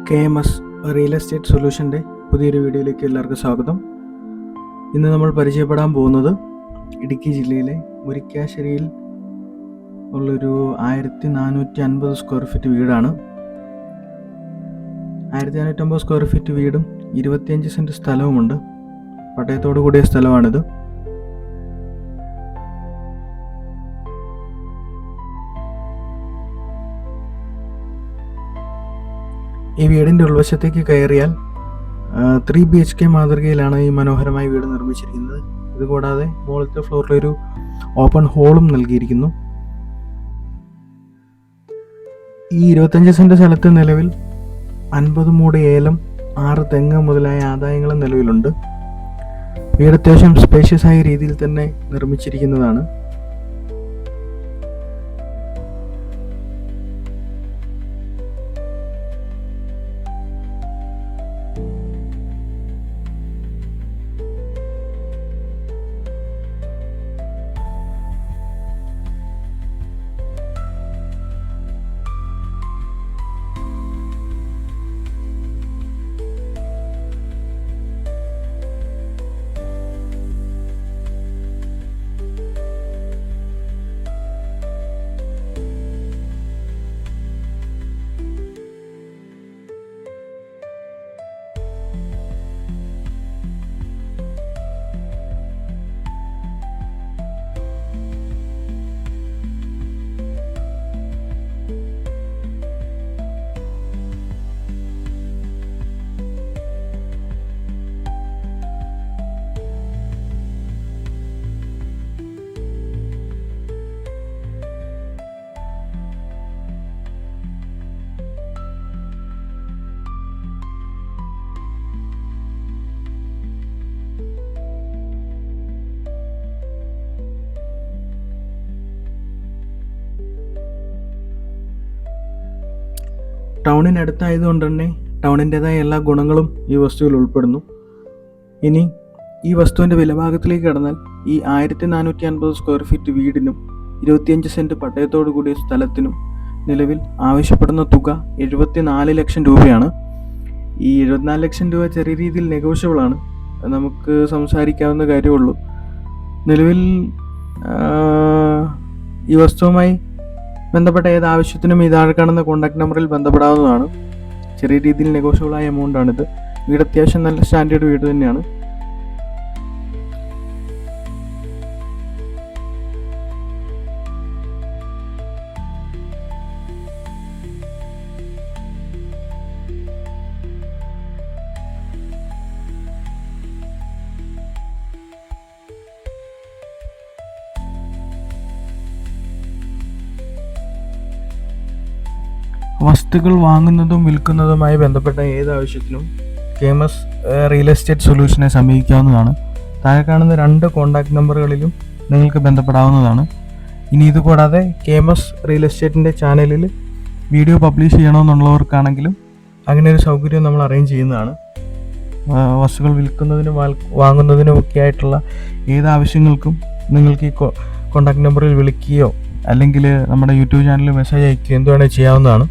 KMS real estate സൊല്യൂഷൻ്റെ പുതിയൊരു വീഡിയോയിലേക്ക് എല്ലാവർക്കും സ്വാഗതം. ഇന്ന് നമ്മൾ പരിചയപ്പെടാൻ പോകുന്നത് ഇടുക്കി ജില്ലയിലെ മുരിക്കാശ്ശേരിയിൽ ഉള്ളൊരു 1450 സ്ക്വയർ ഫീറ്റ് വീടാണ്. 1450 സ്ക്വയർ ഫീറ്റ് വീടും 25 സെൻറ്റ് സ്ഥലവുമുണ്ട്. പട്ടയത്തോടു കൂടിയ സ്ഥലമാണിത്. ഈ വീടിൻ്റെ ഉൾവശത്തേക്ക് കയറിയാൽ 3 BHK മാതൃകയിലാണ് ഈ മനോഹരമായ വീട് നിർമ്മിച്ചിരിക്കുന്നത്. ഇതുകൂടാതെ മുകളിലത്തെ ഫ്ലോറിലൊരു ഓപ്പൺ ഹോളും നൽകിയിരിക്കുന്നു. ഈ 25 സെൻറ്റ് സ്ഥലത്ത് നിലവിൽ 50 മൂട് ഏലം, 6 തെങ്ങ് മുതലായ ആദായങ്ങളും നിലവിലുണ്ട്. വീട് അത്യാവശ്യം സ്പേഷ്യസ് ആയ രീതിയിൽ തന്നെ നിർമ്മിച്ചിരിക്കുന്നതാണ്. ടൗണിനടുത്തായതുകൊണ്ട് തന്നെ ടൗണിൻ്റെതായ എല്ലാ ഗുണങ്ങളും ഈ വസ്തുവിൽ ഉൾപ്പെടുന്നു. ഇനി ഈ വസ്തുവിൻ്റെ വിലഭാഗത്തിലേക്ക് കടന്നാൽ ഈ 1450 സ്ക്വയർ ഫീറ്റ് വീടിനും 25 സെൻറ്റ് പട്ടയത്തോടു കൂടിയ സ്ഥലത്തിനും നിലവിൽ ആവശ്യപ്പെടുന്ന തുക 74 ലക്ഷം രൂപയാണ്. ഈ 74 ലക്ഷം രൂപ ചെറിയ രീതിയിൽ നെഗോഷ്യബിളാണ്, നമുക്ക് സംസാരിക്കാവുന്ന കാര്യമുള്ളൂ. നിലവിൽ ഈ വസ്തുവുമായി ബന്ധപ്പെട്ട ഏത് ആവശ്യത്തിനും ഈ താഴെ കാണുന്ന കോൺടാക്ട് നമ്പറിൽ ബന്ധപ്പെടാവുന്നതാണ്. ചെറിയ രീതിയിൽ നെഗോഷ്യബിളായ എമൗണ്ടാണിത്. വീട് അത്യാവശ്യം നല്ല സ്റ്റാൻഡേർഡ് വീട് തന്നെയാണ്. വസ്തുക്കൾ വാങ്ങുന്നതും വിൽക്കുന്നതുമായി ബന്ധപ്പെട്ട ഏത് ആവശ്യത്തിനും KMS റിയൽ എസ്റ്റേറ്റ് സൊല്യൂഷനെ സമീപിക്കാവുന്നതാണ്. താഴെ കാണുന്ന 2 കോൺടാക്ട് നമ്പറുകളിലും നിങ്ങൾക്ക് ബന്ധപ്പെടാവുന്നതാണ്. ഇനി ഇതുകൂടാതെ KMS റിയൽ എസ്റ്റേറ്റിൻ്റെ ചാനലിൽ വീഡിയോ പബ്ലിഷ് ചെയ്യണമെന്നുള്ളവർക്കാണെങ്കിലും അങ്ങനെ ഒരു സൗകര്യം നമ്മൾ അറേഞ്ച് ചെയ്യുന്നതാണ്. വസ്തുക്കൾ വിൽക്കുന്നതിനും വാങ്ങുന്നതിനും ഒക്കെ ആയിട്ടുള്ള ഏത് ആവശ്യങ്ങൾക്കും നിങ്ങൾക്ക് ഈ കോൺടാക്ട് നമ്പറിൽ വിളിക്കുകയോ അല്ലെങ്കിൽ നമ്മുടെ യൂട്യൂബ് ചാനലിൽ മെസ്സേജ് അയക്കുകയോ എന്ത് വേണേൽ ചെയ്യാവുന്നതാണ്.